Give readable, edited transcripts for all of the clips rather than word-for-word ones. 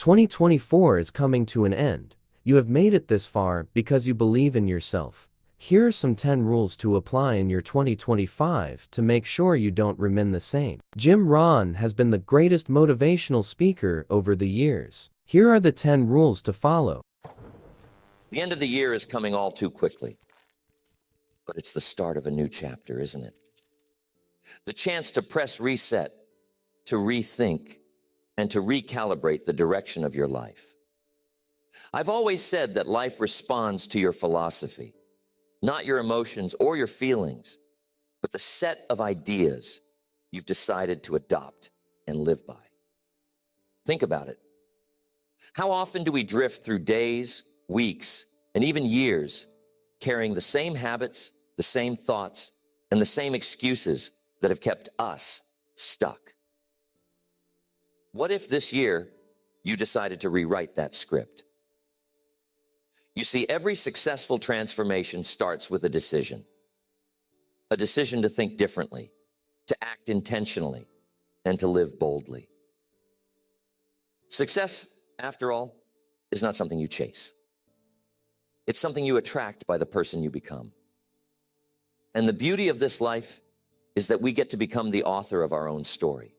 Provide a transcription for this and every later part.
2024 is coming to an end. You have made it this far because you believe in yourself. Here are some 10 rules to apply in your 2025 to make sure you don't remain the same. Rohn has been the greatest motivational speaker over the years. Here are the 10 rules to follow. The end of the year is coming all too quickly, but it's the start of a new chapter, isn't it? The chance to press reset, to rethink, and to recalibrate the direction of your life. I've always said that life responds to your philosophy, not your emotions or your feelings, but the set of ideas you've decided to adopt and live by. Think about it. How often do we drift through days, weeks, and even years carrying the same habits, the same thoughts, and the same excuses that have kept us stuck? What if this year you decided to rewrite that script? You see, every successful transformation starts with a decision to think differently, to act intentionally, and to live boldly. Success, after all, is not something you chase. It's something you attract by the person you become. And the beauty of this life is that we get to become the author of our own story.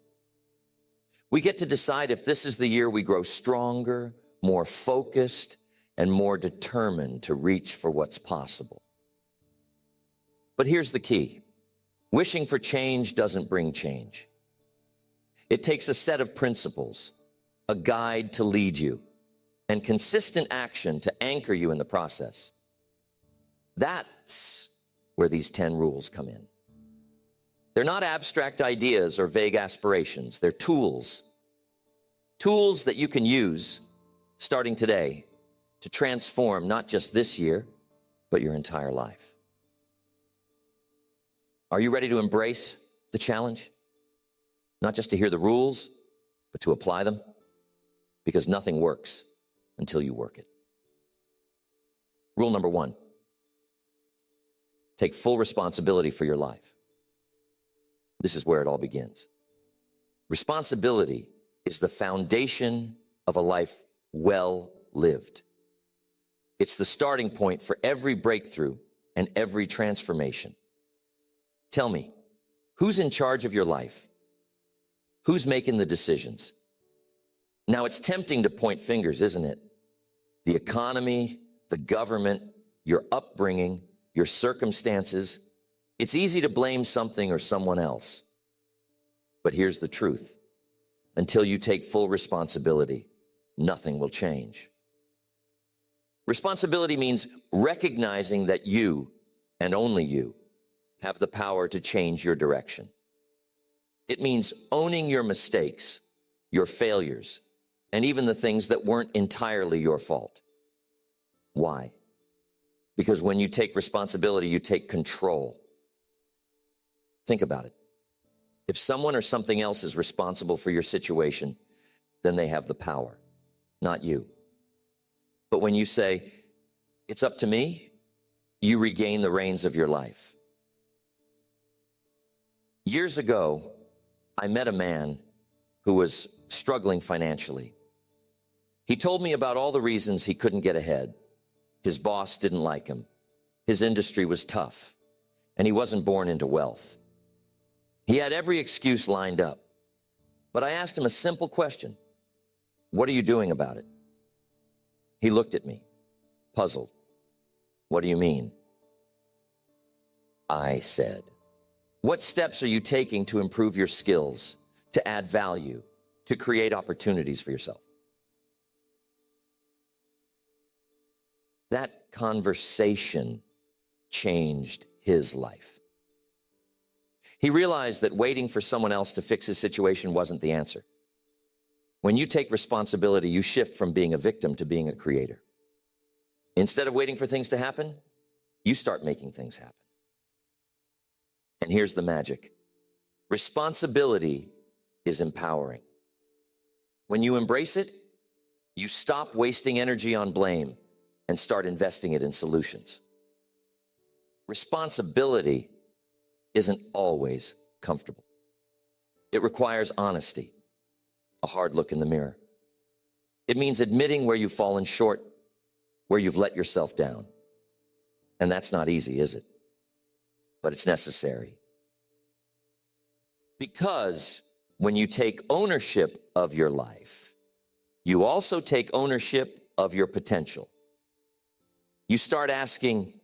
We get to decide if this is the year we grow stronger, more focused, and more determined to reach for what's possible. But here's the key. Wishing for change doesn't bring change. It takes a set of principles, a guide to lead you, and consistent action to anchor you in the process. That's where these 10 rules come in. They're not abstract ideas or vague aspirations. They're tools that you can use starting today to transform not just this year, but your entire life. Are you ready to embrace the challenge? Not just to hear the rules, but to apply them? Because nothing works until you work it. Rule number 1, take full responsibility for your life. This is where it all begins. Responsibility is the foundation of a life well lived. It's the starting point for every breakthrough and every transformation. Tell me, who's in charge of your life? Who's making the decisions? Now, it's tempting to point fingers, isn't it? The economy, the government, your upbringing, your circumstances. It's easy to blame something or someone else. But here's the truth. Until you take full responsibility, nothing will change. Responsibility means recognizing that you, and only you, have the power to change your direction. It means owning your mistakes, your failures, and even the things that weren't entirely your fault. Why? Because when you take responsibility, you take control. Think about it. If someone or something else is responsible for your situation, then they have the power, not you. But when you say, it's up to me, you regain the reins of your life. Years ago, I met a man who was struggling financially. He told me about all the reasons he couldn't get ahead. His boss didn't like him. His industry was tough, and he wasn't born into wealth. He had every excuse lined up. But I asked him a simple question. What are you doing about it? He looked at me, puzzled. What do you mean? I said, what steps are you taking to improve your skills, to add value, to create opportunities for yourself? That conversation changed his life. He realized that waiting for someone else to fix his situation wasn't the answer. When you take responsibility, you shift from being a victim to being a creator. Instead of waiting for things to happen, you start making things happen. And here's the magic. Responsibility is empowering. When you embrace it, you stop wasting energy on blame and start investing it in solutions. Responsibility isn't always comfortable. It requires honesty, a hard look in the mirror. It means admitting where you've fallen short, where you've let yourself down. And that's not easy, is it? But it's necessary. Because when you take ownership of your life, you also take ownership of your potential. You start asking,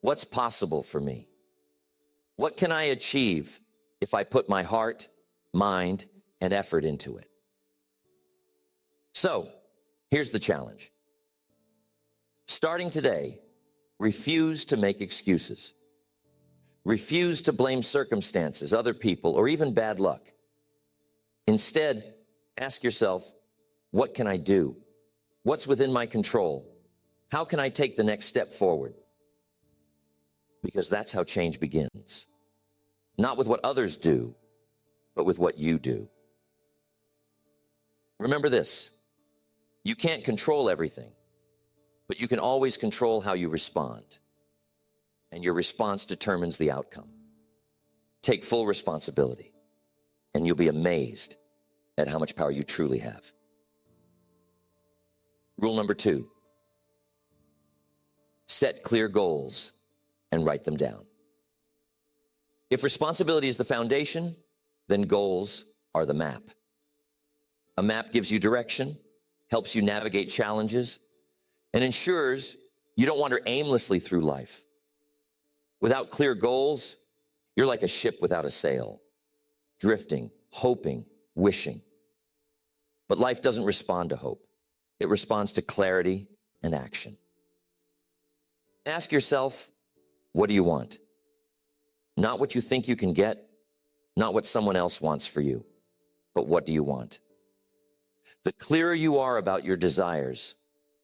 what's possible for me? What can I achieve if I put my heart, mind, and effort into it? So, here's the challenge. Starting today, refuse to make excuses. Refuse to blame circumstances, other people, or even bad luck. Instead, ask yourself, what can I do? What's within my control? How can I take the next step forward? Because that's how change begins. Not with what others do, but with what you do. Remember this, you can't control everything, but you can always control how you respond. And your response determines the outcome. Take full responsibility, and you'll be amazed at how much power you truly have. Rule number 2, set clear goals and write them down. If responsibility is the foundation, then goals are the map. A map gives you direction, helps you navigate challenges, and ensures you don't wander aimlessly through life. Without clear goals, you're like a ship without a sail, drifting, hoping, wishing. But life doesn't respond to hope. It responds to clarity and action. Ask yourself, what do you want? Not what you think you can get, not what someone else wants for you, but what do you want? The clearer you are about your desires,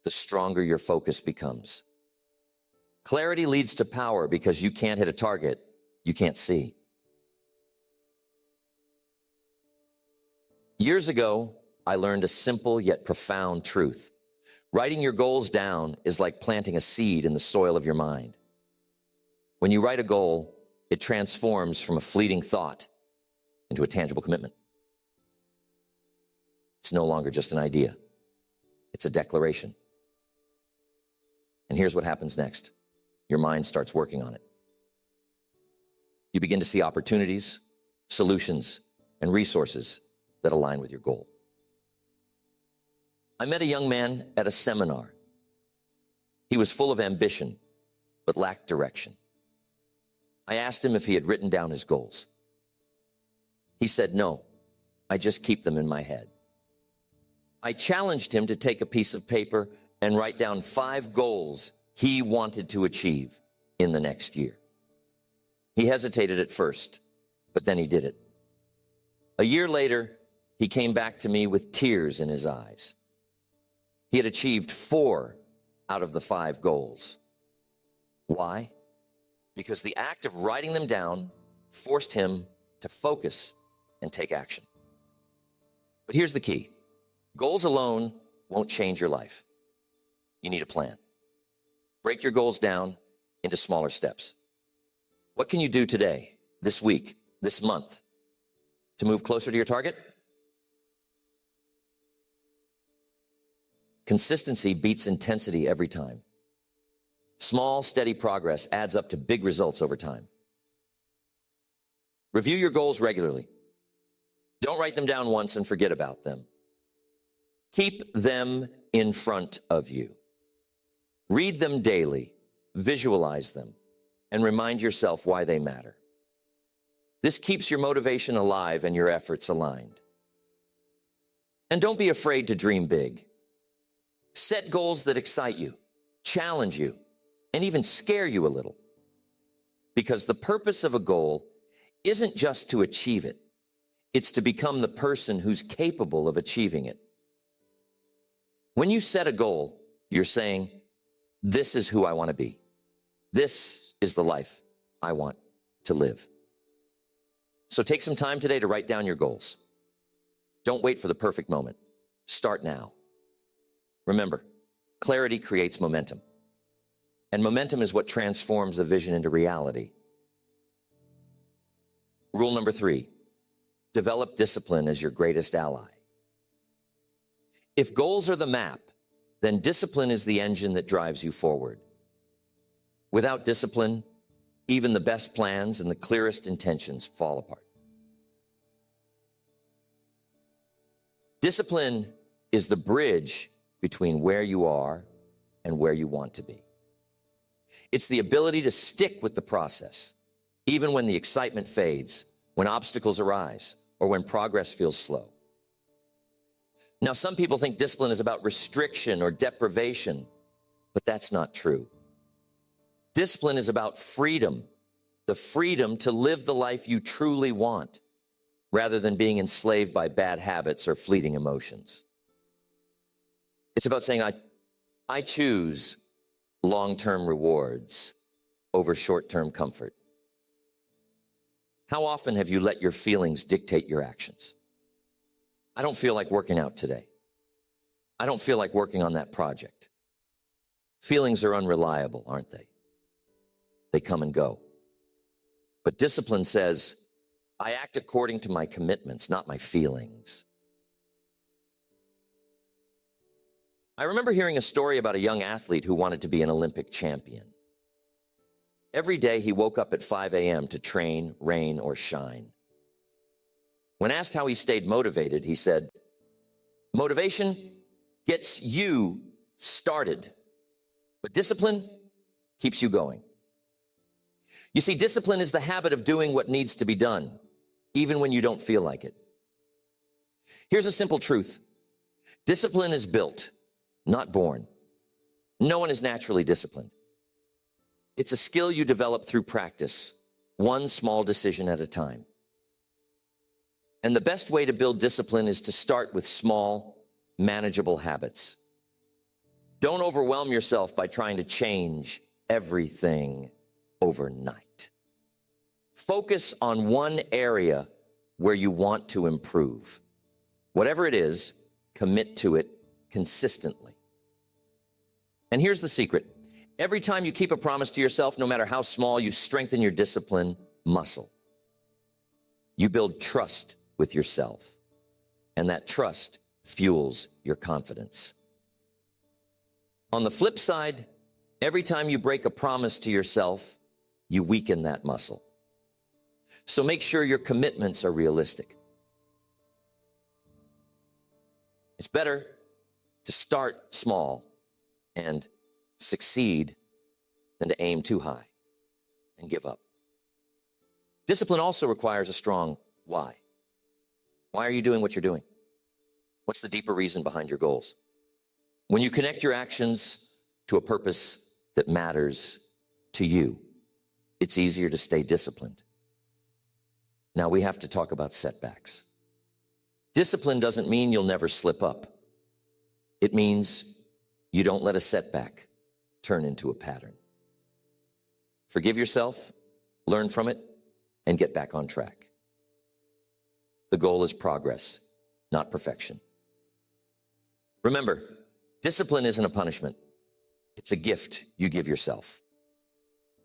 the stronger your focus becomes. Clarity leads to power because you can't hit a target you can't see. Years ago, I learned a simple yet profound truth. Writing your goals down is like planting a seed in the soil of your mind. When you write a goal, it transforms from a fleeting thought into a tangible commitment. It's no longer just an idea. It's a declaration. And here's what happens next. Your mind starts working on it. You begin to see opportunities, solutions, and resources that align with your goal. I met a young man at a seminar. He was full of ambition, but lacked direction. I asked him if he had written down his goals. He said, no, I just keep them in my head. I challenged him to take a piece of paper and write down 5 goals he wanted to achieve in the next year. He hesitated at first, but then he did it. A year later, he came back to me with tears in his eyes. He had achieved 4 out of the 5 goals. Why? Because the act of writing them down forced him to focus and take action. But here's the key. Goals alone won't change your life. You need a plan. Break your goals down into smaller steps. What can you do today, this week, this month, to move closer to your target? Consistency beats intensity every time. Small, steady progress adds up to big results over time. Review your goals regularly. Don't write them down once and forget about them. Keep them in front of you. Read them daily, visualize them, and remind yourself why they matter. This keeps your motivation alive and your efforts aligned. And don't be afraid to dream big. Set goals that excite you, challenge you, and even scare you a little. Because the purpose of a goal isn't just to achieve it. It's to become the person who's capable of achieving it. When you set a goal, you're saying, this is who I want to be. This is the life I want to live. So take some time today to write down your goals. Don't wait for the perfect moment. Start now. Remember, clarity creates momentum. And momentum is what transforms a vision into reality. Rule number 3, develop discipline as your greatest ally. If goals are the map, then discipline is the engine that drives you forward. Without discipline, even the best plans and the clearest intentions fall apart. Discipline is the bridge between where you are and where you want to be. It's the ability to stick with the process, even when the excitement fades, when obstacles arise, or when progress feels slow. Now, some people think discipline is about restriction or deprivation, but that's not true. Discipline is about freedom, the freedom to live the life you truly want, rather than being enslaved by bad habits or fleeting emotions. It's about saying, I choose long-term rewards over short-term comfort. How often have you let your feelings dictate your actions? I don't feel like working out today. I don't feel like working on that project. Feelings are unreliable, aren't they? They come and go. But discipline says, I act according to my commitments, not my feelings. I remember hearing a story about a young athlete who wanted to be an Olympic champion. Every day he woke up at 5 a.m. to train, rain or shine. When asked how he stayed motivated, he said, motivation gets you started, but discipline keeps you going. You see, discipline is the habit of doing what needs to be done, even when you don't feel like it. Here's a simple truth. Discipline is built, not born. No one is naturally disciplined. It's a skill you develop through practice, one small decision at a time. And the best way to build discipline is to start with small, manageable habits. Don't overwhelm yourself by trying to change everything overnight. Focus on one area where you want to improve. Whatever it is, commit to it consistently. And here's the secret. Every time you keep a promise to yourself, no matter how small, you strengthen your discipline muscle. You build trust with yourself, and that trust fuels your confidence. On the flip side, every time you break a promise to yourself, you weaken that muscle. So make sure your commitments are realistic. It's better to start small and succeed than to aim too high and give up. Discipline also requires a strong why. Why are you doing what you're doing? What's the deeper reason behind your goals? When you connect your actions to a purpose that matters to you, it's easier to stay disciplined. Now we have to talk about setbacks. Discipline doesn't mean you'll never slip up. It means you don't let a setback turn into a pattern. Forgive yourself, learn from it, and get back on track. The goal is progress, not perfection. Remember, discipline isn't a punishment. It's a gift you give yourself.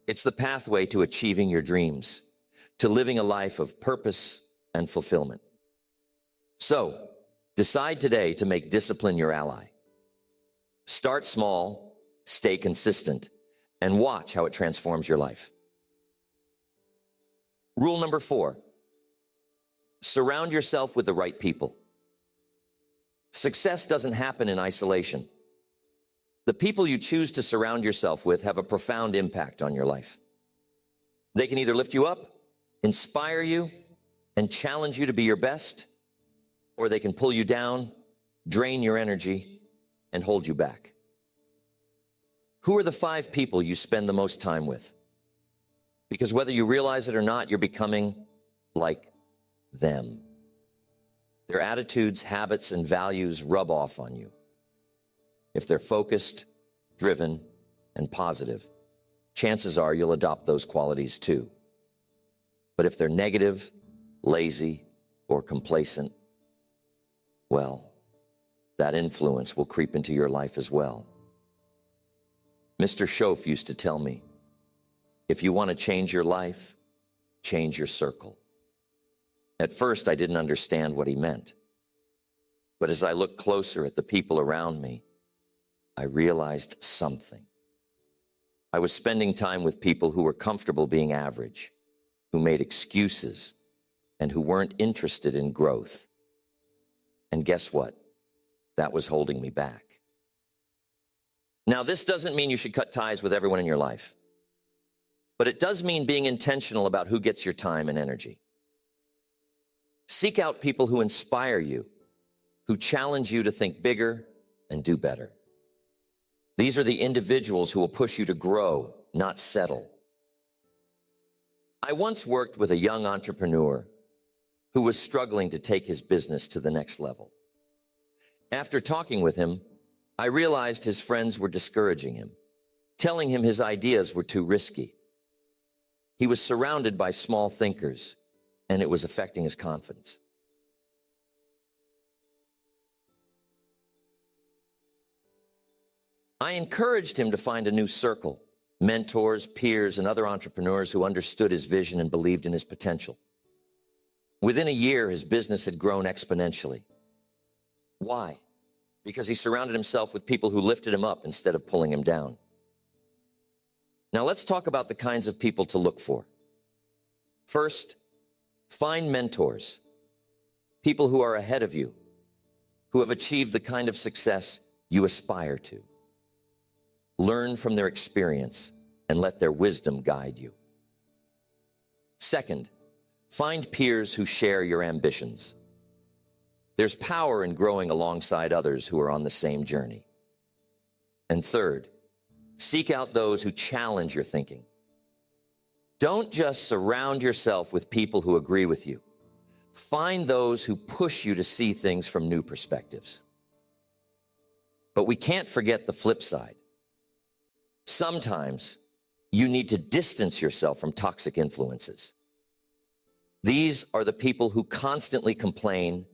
It's the pathway to achieving your dreams, to living a life of purpose and fulfillment. So, decide today to make discipline your ally. Start small, stay consistent, and watch how it transforms your life. Rule number 4, surround yourself with the right people. Success doesn't happen in isolation. The people you choose to surround yourself with have a profound impact on your life. They can either lift you up, inspire you, and challenge you to be your best, or they can pull you down, drain your energy, and hold you back. Who are the 5 people you spend the most time with? Because whether you realize it or not, you're becoming like them. Their attitudes, habits, and values rub off on you. If they're focused, driven, and positive, chances are you'll adopt those qualities too. But if they're negative, lazy, or complacent, well, that influence will creep into your life as well. Mr. Schoaf used to tell me, if you want to change your life, change your circle. At first, I didn't understand what he meant. But as I looked closer at the people around me, I realized something. I was spending time with people who were comfortable being average, who made excuses, and who weren't interested in growth. And guess what? That was holding me back. Now, this doesn't mean you should cut ties with everyone in your life, but it does mean being intentional about who gets your time and energy. Seek out people who inspire you, who challenge you to think bigger and do better. These are the individuals who will push you to grow, not settle. I once worked with a young entrepreneur who was struggling to take his business to the next level. After talking with him, I realized his friends were discouraging him, telling him his ideas were too risky. He was surrounded by small thinkers, and it was affecting his confidence. I encouraged him to find a new circle, mentors, peers, and other entrepreneurs who understood his vision and believed in his potential. Within a year, his business had grown exponentially. Why? Because he surrounded himself with people who lifted him up instead of pulling him down. Now let's talk about the kinds of people to look for. First, find mentors, people who are ahead of you, who have achieved the kind of success you aspire to. Learn from their experience and let their wisdom guide you. Second, find peers who share your ambitions. There's power in growing alongside others who are on the same journey. And third, seek out those who challenge your thinking. Don't just surround yourself with people who agree with you. Find those who push you to see things from new perspectives. But we can't forget the flip side. Sometimes you need to distance yourself from toxic influences. These are the people who constantly complain,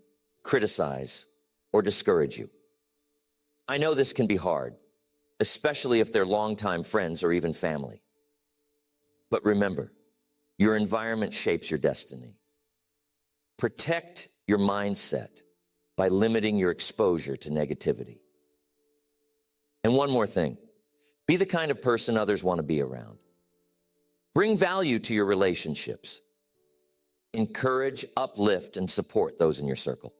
criticize, or discourage you. I know this can be hard, especially if they're longtime friends or even family. But remember, your environment shapes your destiny. Protect your mindset by limiting your exposure to negativity. And one more thing, be the kind of person others want to be around. Bring value to your relationships. Encourage, uplift, and support those in your circle.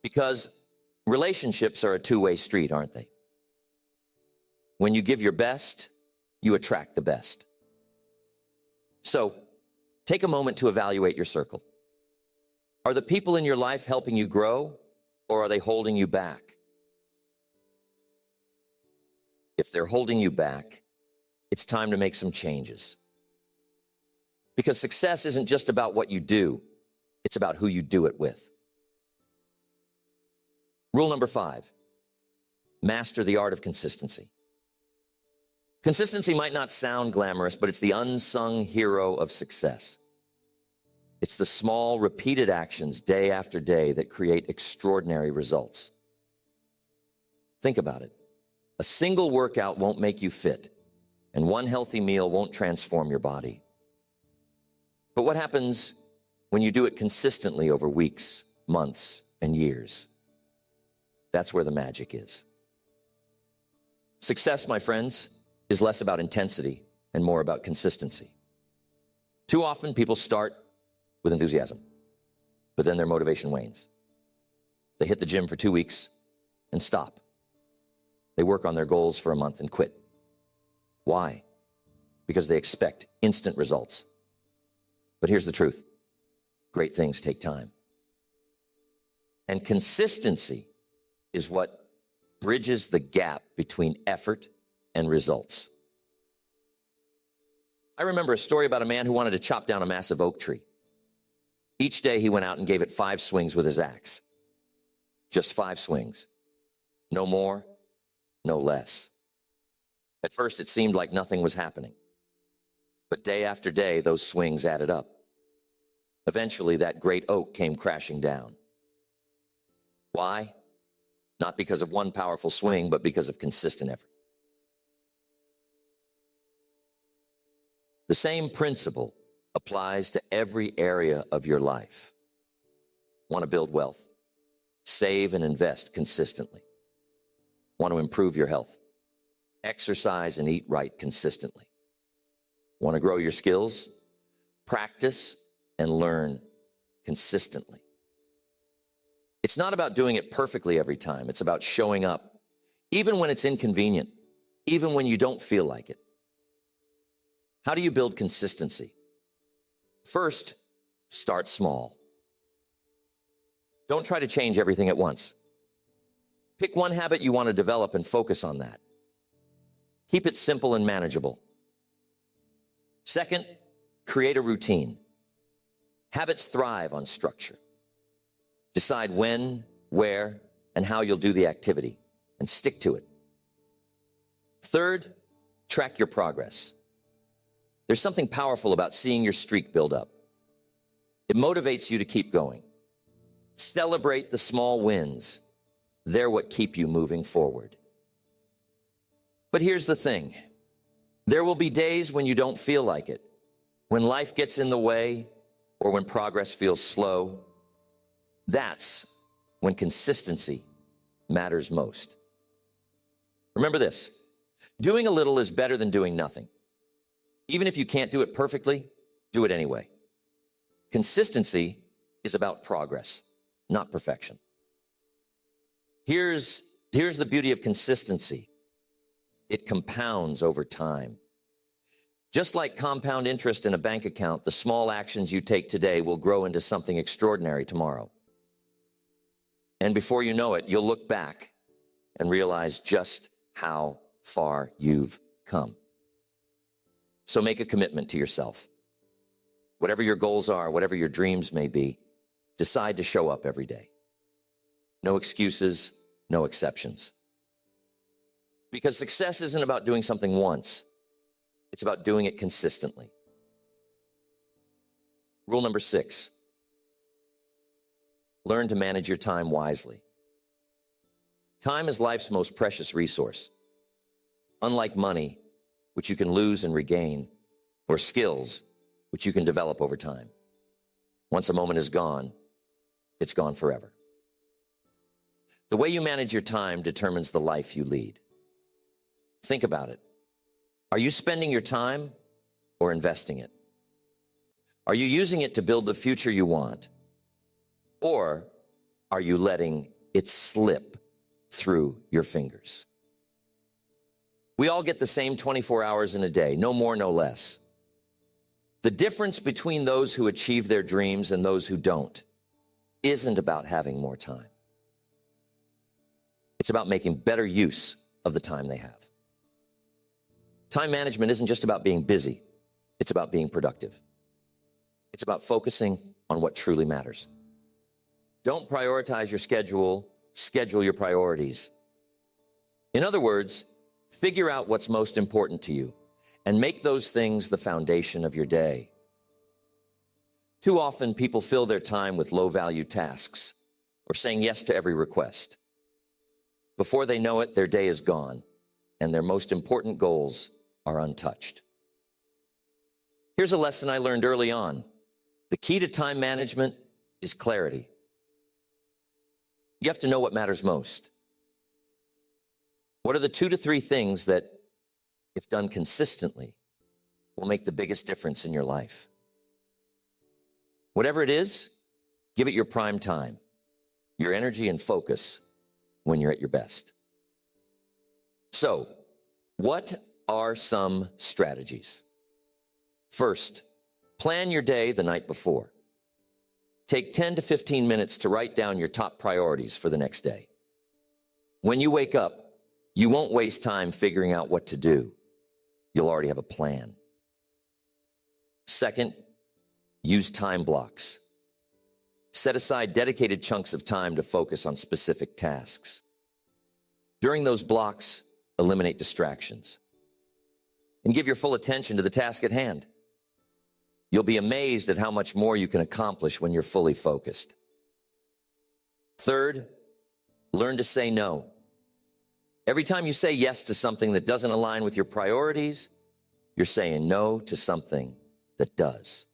Because relationships are a two-way street, aren't they? When you give your best, you attract the best. So, take a moment to evaluate your circle. Are the people in your life helping you grow, or are they holding you back? If they're holding you back, it's time to make some changes. Because success isn't just about what you do, it's about who you do it with. Rule number 5, master the art of consistency. Consistency might not sound glamorous, but it's the unsung hero of success. It's the small, repeated actions day after day that create extraordinary results. Think about it. A single workout won't make you fit, and one healthy meal won't transform your body. But what happens when you do it consistently over weeks, months, and years? That's where the magic is. Success, my friends, is less about intensity and more about consistency. Too often, people start with enthusiasm, but then their motivation wanes. They hit the gym for 2 weeks and stop. They work on their goals for a month and quit. Why? Because they expect instant results. But here's the truth. Great things take time. And consistency is what bridges the gap between effort and results. I remember a story about a man who wanted to chop down a massive oak tree. Each day he went out and gave it 5 swings with his axe. Just 5 swings. No more, no less. At first it seemed like nothing was happening. But day after day, those swings added up. Eventually, that great oak came crashing down. Why? Not because of one powerful swing, but because of consistent effort. The same principle applies to every area of your life. Want to build wealth? Save and invest consistently. Want to improve your health? Exercise and eat right consistently. Want to grow your skills? Practice and learn consistently. It's not about doing it perfectly every time. It's about showing up, even when it's inconvenient, even when you don't feel like it. How do you build consistency? First, start small. Don't try to change everything at once. Pick one habit you want to develop and focus on that. Keep it simple and manageable. Second, create a routine. Habits thrive on structure. Decide when, where, and how you'll do the activity, and stick to it. Third, track your progress. There's something powerful about seeing your streak build up. It motivates you to keep going. Celebrate the small wins. They're what keep you moving forward. But here's the thing. There will be days when you don't feel like it, when life gets in the way, or when progress feels slow. That's when consistency matters most. Remember this, doing a little is better than doing nothing. Even if you can't do it perfectly, do it anyway. Consistency is about progress, not perfection. Here's the beauty of consistency. It compounds over time. Just like compound interest in a bank account, the small actions you take today will grow into something extraordinary tomorrow. And before you know it, you'll look back and realize just how far you've come. So make a commitment to yourself. Whatever your goals are, whatever your dreams may be, decide to show up every day. No excuses, no exceptions. Because success isn't about doing something once. It's about doing it consistently. Rule number 6. Learn to manage your time wisely. Time is life's most precious resource. Unlike money, which you can lose and regain, or skills, which you can develop over time. Once a moment is gone, it's gone forever. The way you manage your time determines the life you lead. Think about it. Are you spending your time or investing it? Are you using it to build the future you want? Or are you letting it slip through your fingers? We all get the same 24 hours in a day, no more, no less. The difference between those who achieve their dreams and those who don't isn't about having more time. It's about making better use of the time they have. Time management isn't just about being busy. It's about being productive. It's about focusing on what truly matters. Don't prioritize your schedule, schedule your priorities. In other words, figure out what's most important to you and make those things the foundation of your day. Too often, people fill their time with low-value tasks or saying yes to every request. Before they know it, their day is gone, and their most important goals are untouched. Here's a lesson I learned early on. The key to time management is clarity. You have to know what matters most. What are the 2 to 3 things that, if done consistently, will make the biggest difference in your life? Whatever it is, give it your prime time, your energy and focus when you're at your best. So, what are some strategies? First, plan your day the night before. Take 10 to 15 minutes to write down your top priorities for the next day. When you wake up, you won't waste time figuring out what to do. You'll already have a plan. Second, use time blocks. Set aside dedicated chunks of time to focus on specific tasks. During those blocks, eliminate distractions and give your full attention to the task at hand. You'll be amazed at how much more you can accomplish when you're fully focused. Third, learn to say no. Every time you say yes to something that doesn't align with your priorities, you're saying no to something that does.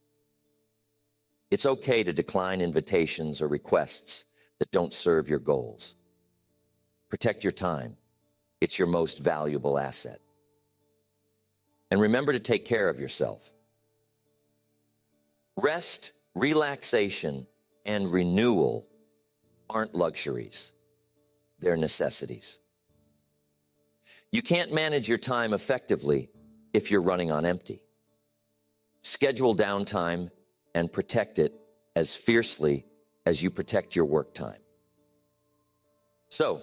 It's okay to decline invitations or requests that don't serve your goals. Protect your time. It's your most valuable asset. And remember to take care of yourself. Rest, relaxation, and renewal aren't luxuries. They're necessities. You can't manage your time effectively if you're running on empty. Schedule downtime and protect it as fiercely as you protect your work time. So,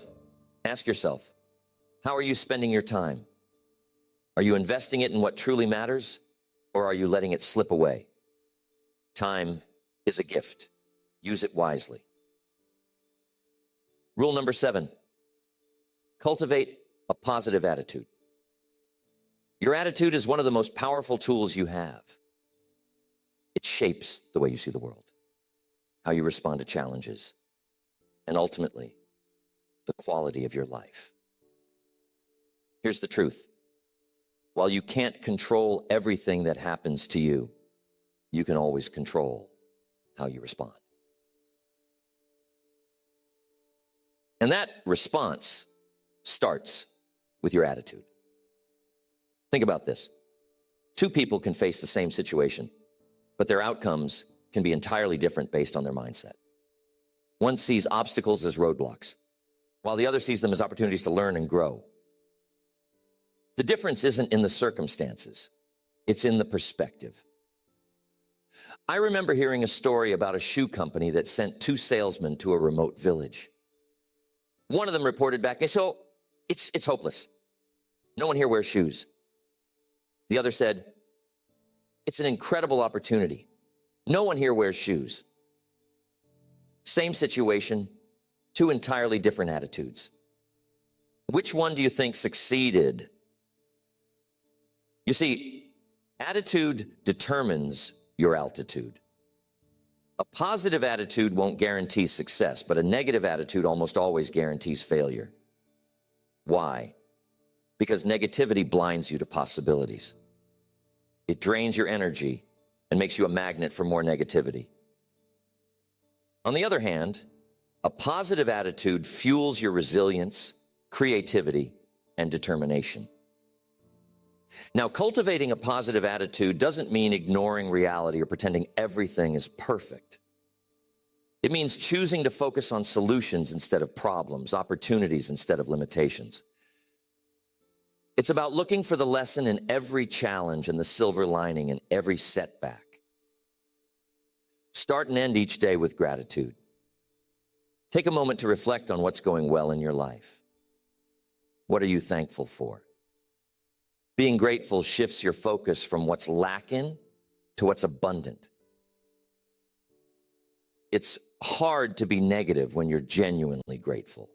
ask yourself, how are you spending your time? Are you investing it in what truly matters, or are you letting it slip away? Time is a gift. Use it wisely. Rule number 7, cultivate a positive attitude. Your attitude is one of the most powerful tools you have. It shapes the way you see the world, how you respond to challenges, and ultimately, the quality of your life. Here's the truth. While you can't control everything that happens to you, you can always control how you respond. And that response starts with your attitude. Think about this. Two people can face the same situation, but their outcomes can be entirely different based on their mindset. One sees obstacles as roadblocks, while the other sees them as opportunities to learn and grow. The difference isn't in the circumstances, it's in the perspective. I remember hearing a story about a shoe company that sent 2 salesmen to a remote village. One of them reported back, so it's hopeless. No one here wears shoes. The other said, it's an incredible opportunity. No one here wears shoes. Same situation, 2 entirely different attitudes. Which one do you think succeeded? You see, attitude determines your altitude. A positive attitude won't guarantee success, but a negative attitude almost always guarantees failure. Why? Because negativity blinds you to possibilities. It drains your energy and makes you a magnet for more negativity. On the other hand, a positive attitude fuels your resilience, creativity, and determination. Now, cultivating a positive attitude doesn't mean ignoring reality or pretending everything is perfect. It means choosing to focus on solutions instead of problems, opportunities instead of limitations. It's about looking for the lesson in every challenge and the silver lining in every setback. Start and end each day with gratitude. Take a moment to reflect on what's going well in your life. What are you thankful for? Being grateful shifts your focus from what's lacking to what's abundant. It's hard to be negative when you're genuinely grateful.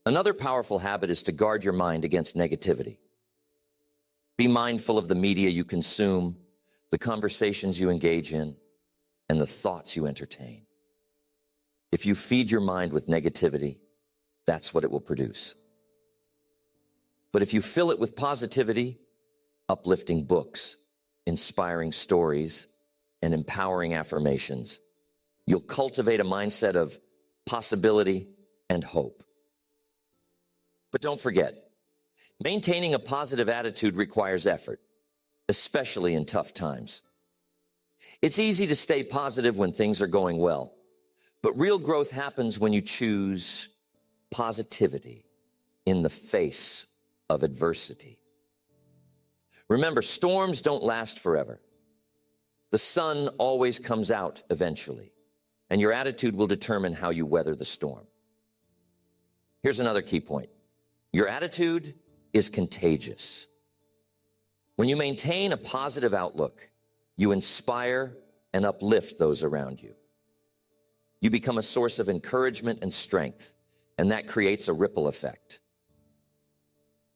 Another powerful habit is to guard your mind against negativity. Be mindful of the media you consume, the conversations you engage in, and the thoughts you entertain. If you feed your mind with negativity, that's what it will produce. But if you fill it with positivity, uplifting books, inspiring stories, and empowering affirmations, you'll cultivate a mindset of possibility and hope. But don't forget, maintaining a positive attitude requires effort, especially in tough times. It's easy to stay positive when things are going well, but real growth happens when you choose positivity in the face of adversity. Remember, storms don't last forever. The sun always comes out eventually, and your attitude will determine how you weather the storm. Here's another key point. Your attitude is contagious. When you maintain a positive outlook, you inspire and uplift those around you. You become a source of encouragement and strength, and that creates a ripple effect.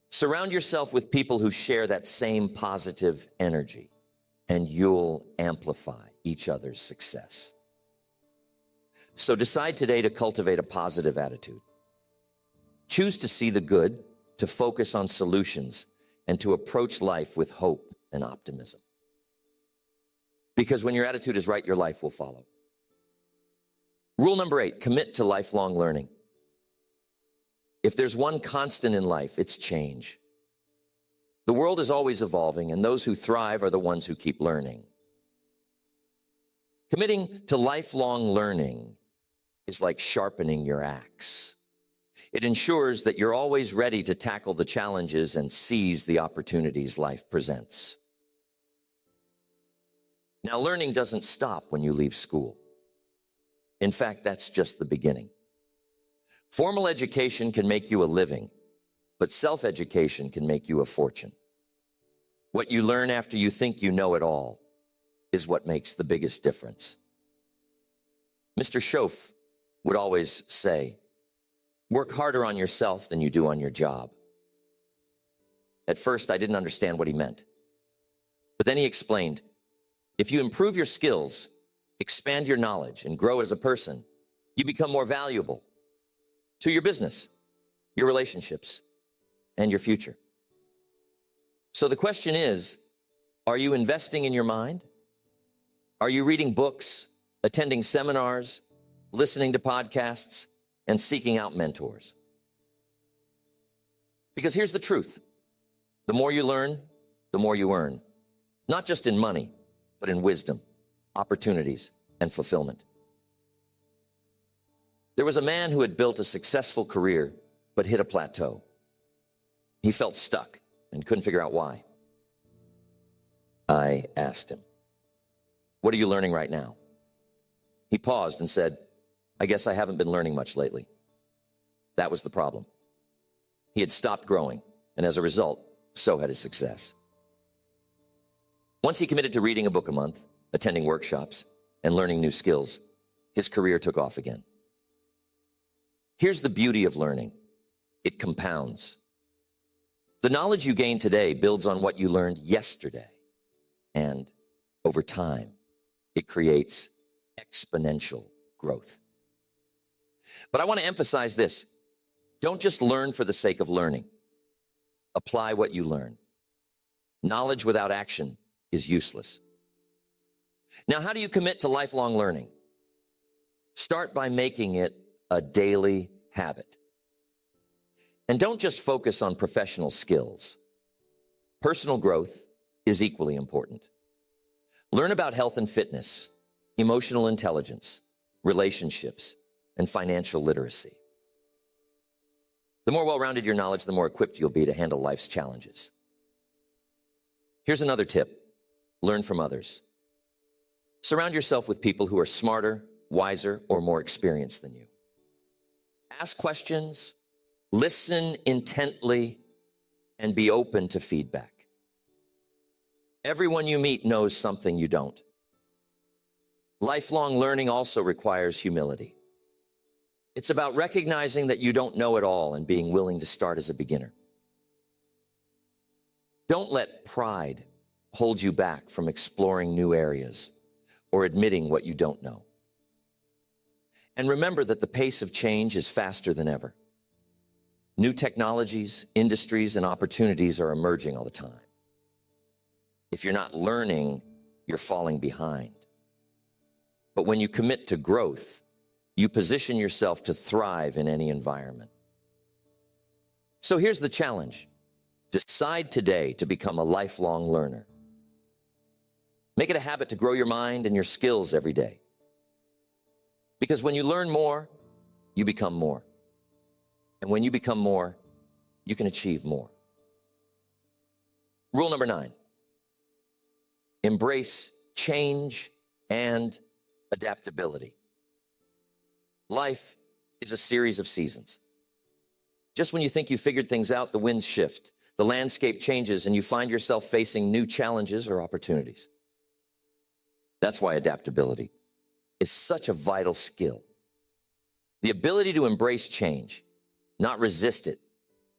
Surround yourself with people who share that same positive energy, and you'll amplify each other's success. So decide today to cultivate a positive attitude. Choose to see the good, to focus on solutions, and to approach life with hope and optimism. Because when your attitude is right, your life will follow. Rule number 8, commit to lifelong learning. If there's one constant in life, it's change. The world is always evolving, and those who thrive are the ones who keep learning. Committing to lifelong learning is like sharpening your axe. It ensures that you're always ready to tackle the challenges and seize the opportunities life presents. Now, learning doesn't stop when you leave school. In fact, that's just the beginning. Formal education can make you a living, but self-education can make you a fortune. What you learn after you think you know it all is what makes the biggest difference. Mr. Schoaf would always say, work harder on yourself than you do on your job. At first, I didn't understand what he meant. But then he explained, if you improve your skills, expand your knowledge, and grow as a person, you become more valuable to your business, your relationships, and your future. So the question is, are you investing in your mind? Are you reading books, attending seminars, listening to podcasts, and seeking out mentors? Because here's the truth. The more you learn, the more you earn. Not just in money, but in wisdom, opportunities, and fulfillment. There was a man who had built a successful career, but hit a plateau. He felt stuck and couldn't figure out why. I asked him, what are you learning right now? He paused and said, I guess I haven't been learning much lately. That was the problem. He had stopped growing, and as a result, so had his success. Once he committed to reading a book a month, attending workshops, and learning new skills, his career took off again. Here's the beauty of learning. It compounds. The knowledge you gain today builds on what you learned yesterday. And over time, it creates exponential growth. But I want to emphasize this. Don't just learn for the sake of learning. Apply what you learn. Knowledge without action is useless. Now, how do you commit to lifelong learning? Start by making it a daily habit. And don't just focus on professional skills. Personal growth is equally important. Learn about health and fitness, emotional intelligence, relationships, and financial literacy. The more well-rounded your knowledge, the more equipped you'll be to handle life's challenges. Here's another tip. Learn from others. Surround yourself with people who are smarter, wiser, or more experienced than you. Ask questions, listen intently, and be open to feedback. Everyone you meet knows something you don't. Lifelong learning also requires humility. It's about recognizing that you don't know it all and being willing to start as a beginner. Don't let pride hold you back from exploring new areas or admitting what you don't know. And remember that the pace of change is faster than ever. New technologies, industries, and opportunities are emerging all the time. If you're not learning, you're falling behind. But when you commit to growth, you position yourself to thrive in any environment. So here's the challenge. Decide today to become a lifelong learner. Make it a habit to grow your mind and your skills every day. Because when you learn more, you become more. And when you become more, you can achieve more. Rule number 9. Embrace change and adaptability. Life is a series of seasons. Just when you think you figured things out, the winds shift, the landscape changes, and you find yourself facing new challenges or opportunities. That's why adaptability is such a vital skill. The ability to embrace change, not resist it,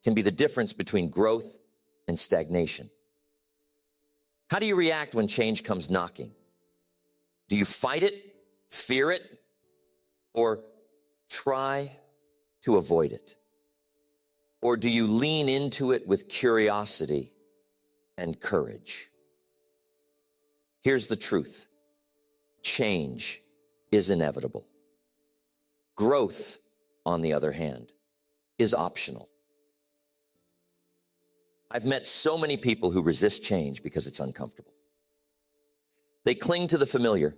can be the difference between growth and stagnation. How do you react when change comes knocking? Do you fight it, fear it, or try to avoid it? Or do you lean into it with curiosity and courage? Here's the truth. Change is inevitable. Growth, on the other hand, is optional. I've met so many people who resist change because it's uncomfortable. They cling to the familiar,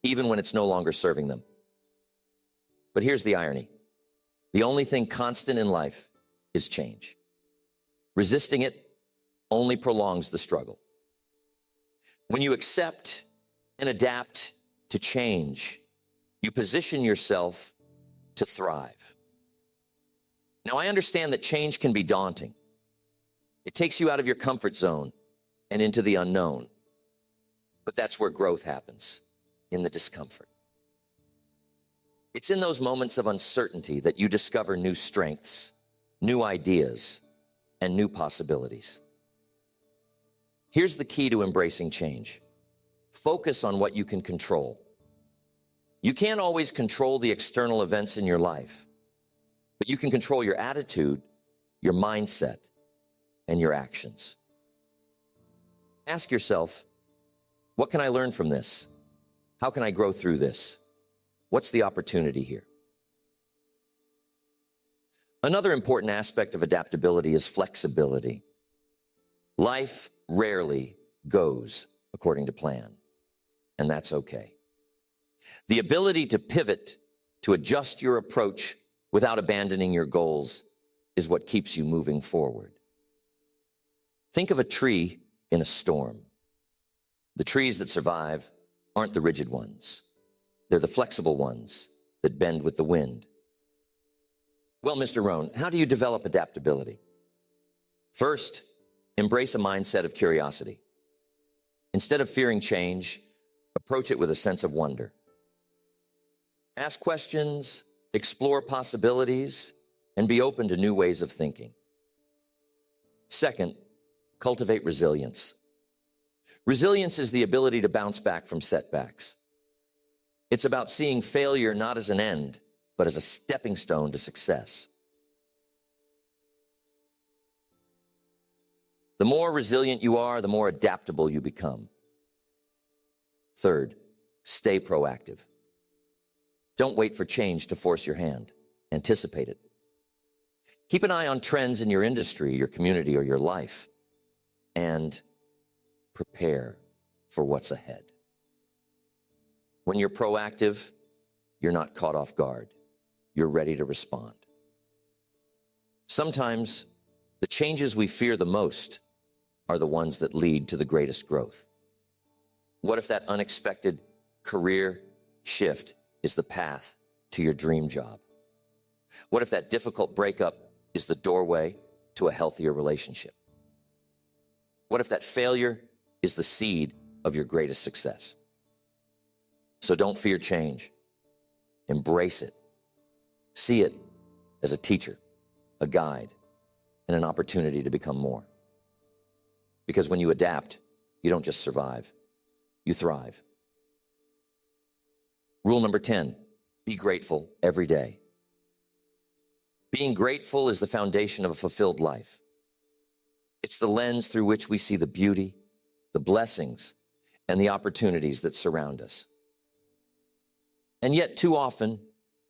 even when it's no longer serving them. But here's the irony. The only thing constant in life is change. Resisting it only prolongs the struggle. When you accept and adapt to change, you position yourself to thrive. Now, I understand that change can be daunting. It takes you out of your comfort zone and into the unknown. But that's where growth happens, in the discomfort. It's in those moments of uncertainty that you discover new strengths, new ideas, and new possibilities. Here's the key to embracing change. Focus on what you can control. You can't always control the external events in your life, but you can control your attitude, your mindset, and your actions. Ask yourself, what can I learn from this? How can I grow through this? What's the opportunity here? Another important aspect of adaptability is flexibility. Life rarely goes according to plan, and that's okay. The ability to pivot, to adjust your approach without abandoning your goals is what keeps you moving forward. Think of a tree in a storm. The trees that survive aren't the rigid ones. They're the flexible ones that bend with the wind. Well, Mr. Rohn, how do you develop adaptability? First, embrace a mindset of curiosity. Instead of fearing change, approach it with a sense of wonder. Ask questions, explore possibilities, and be open to new ways of thinking. Second, cultivate resilience. Resilience is the ability to bounce back from setbacks. It's about seeing failure not as an end, but as a stepping stone to success. The more resilient you are, the more adaptable you become. Third, stay proactive. Don't wait for change to force your hand. Anticipate it. Keep an eye on trends in your industry, your community, or your life, and prepare for what's ahead. When you're proactive, you're not caught off guard. You're ready to respond. Sometimes the changes we fear the most are the ones that lead to the greatest growth. What if that unexpected career shift is the path to your dream job? What if that difficult breakup is the doorway to a healthier relationship? What if that failure is the seed of your greatest success? So don't fear change. Embrace it. See it as a teacher, a guide, and an opportunity to become more. Because when you adapt, you don't just survive, you thrive. Rule number 10, be grateful every day. Being grateful is the foundation of a fulfilled life. It's the lens through which we see the beauty, the blessings, and the opportunities that surround us. And yet, too often,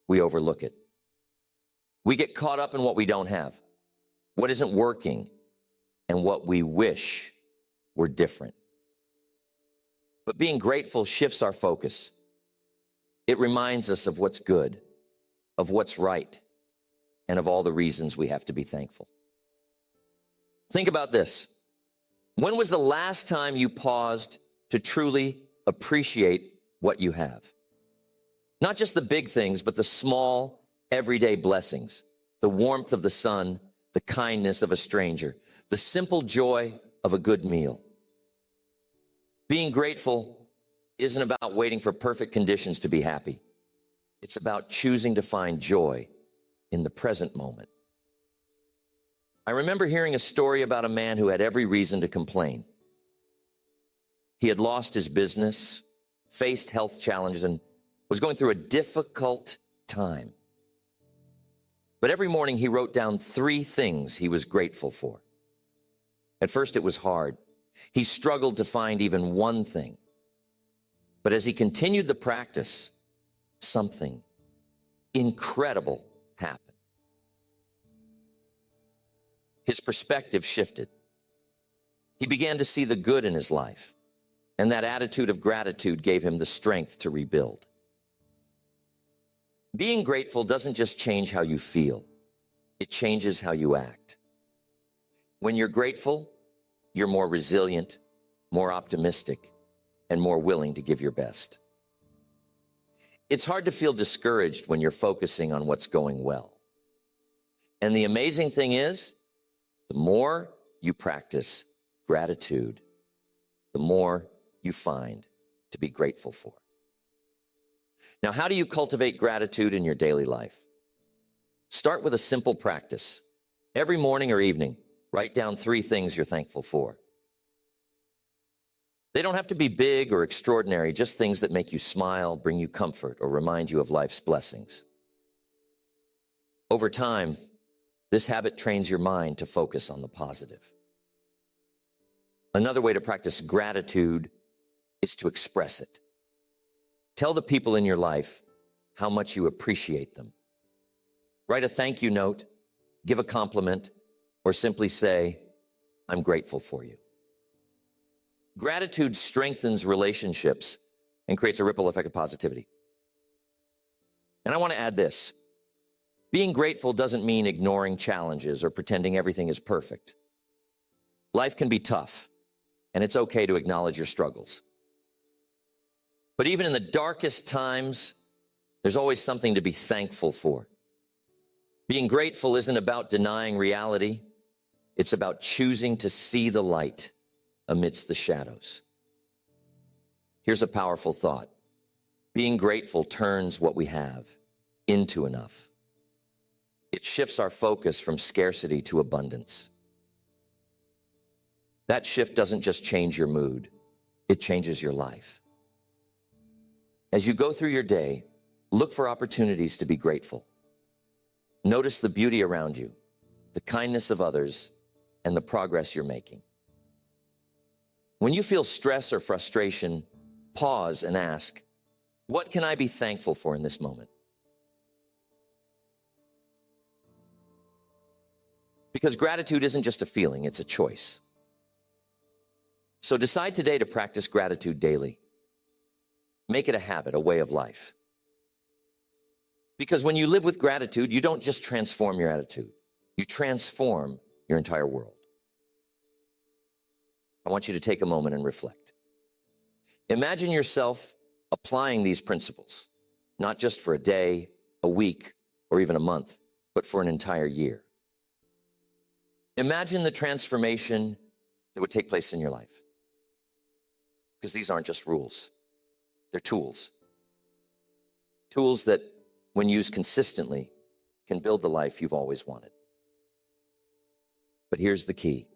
we overlook it. We get caught up in what we don't have, what isn't working, and what we wish were different. But being grateful shifts our focus. It reminds us of what's good, of what's right, and of all the reasons we have to be thankful. Think about this. When was the last time you paused to truly appreciate what you have? Not just the big things, but the small, everyday blessings, the warmth of the sun, the kindness of a stranger, the simple joy of a good meal. Being grateful isn't about waiting for perfect conditions to be happy. It's about choosing to find joy in the present moment. I remember hearing a story about a man who had every reason to complain. He had lost his business, faced health challenges, and was going through a difficult time. But every morning he wrote down 3 things he was grateful for. At first it was hard. He struggled to find even one thing. But as he continued the practice, something incredible happen. His perspective shifted. He began to see the good in his life, and that attitude of gratitude gave him the strength to rebuild. Being grateful doesn't just change how you feel, it changes how you act. When you're grateful, you're more resilient, more optimistic, and more willing to give your best. It's hard to feel discouraged when you're focusing on what's going well. And the amazing thing is, the more you practice gratitude, the more you find to be grateful for. Now, how do you cultivate gratitude in your daily life? Start with a simple practice. Every morning or evening, write down 3 things you're thankful for. They don't have to be big or extraordinary, just things that make you smile, bring you comfort, or remind you of life's blessings. Over time, this habit trains your mind to focus on the positive. Another way to practice gratitude is to express it. Tell the people in your life how much you appreciate them. Write a thank you note, give a compliment, or simply say, "I'm grateful for you." Gratitude strengthens relationships and creates a ripple effect of positivity. And I want to add this. Being grateful doesn't mean ignoring challenges or pretending everything is perfect. Life can be tough, and it's okay to acknowledge your struggles. But even in the darkest times, there's always something to be thankful for. Being grateful isn't about denying reality. It's about choosing to see the light amidst the shadows. Here's a powerful thought. Being grateful turns what we have into enough. It shifts our focus from scarcity to abundance. That shift doesn't just change your mood, it changes your life. As you go through your day, look for opportunities to be grateful. Notice the beauty around you, the kindness of others, and the progress you're making. When you feel stress or frustration, pause and ask, what can I be thankful for in this moment? Because gratitude isn't just a feeling, it's a choice. So decide today to practice gratitude daily. Make it a habit, a way of life. Because when you live with gratitude, you don't just transform your attitude, you transform your entire world. I want you to take a moment and reflect. Imagine yourself applying these principles, not just for a day, a week, or even a month, but for an entire year. Imagine the transformation that would take place in your life. Because these aren't just rules, they're tools. Tools that, when used consistently, can build the life you've always wanted. But here's the key.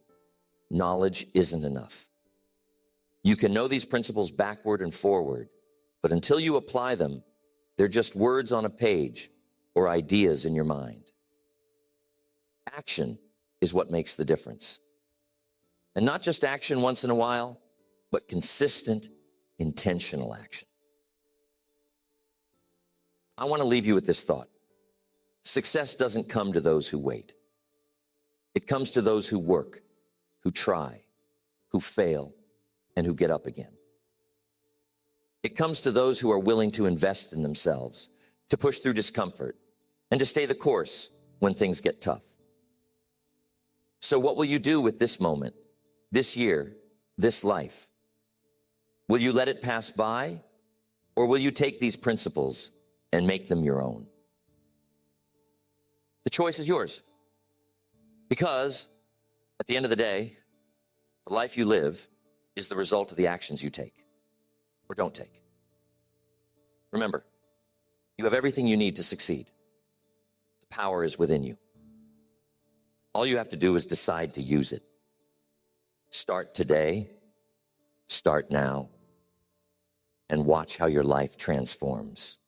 Knowledge isn't enough. You can know these principles backward and forward, but until you apply them, they're just words on a page or ideas in your mind. Action is what makes the difference. And not just action once in a while, but consistent, intentional action. I want to leave you with this thought. Success doesn't come to those who wait. It comes to those who work, who try, who fail, and who get up again. It comes to those who are willing to invest in themselves, to push through discomfort, and to stay the course when things get tough. So what will you do with this moment, this year, this life? Will you let it pass by, or will you take these principles and make them your own? The choice is yours. Because at the end of the day, the life you live is the result of the actions you take or don't take. Remember, you have everything you need to succeed. The power is within you. All you have to do is decide to use it. Start today, start now, and watch how your life transforms.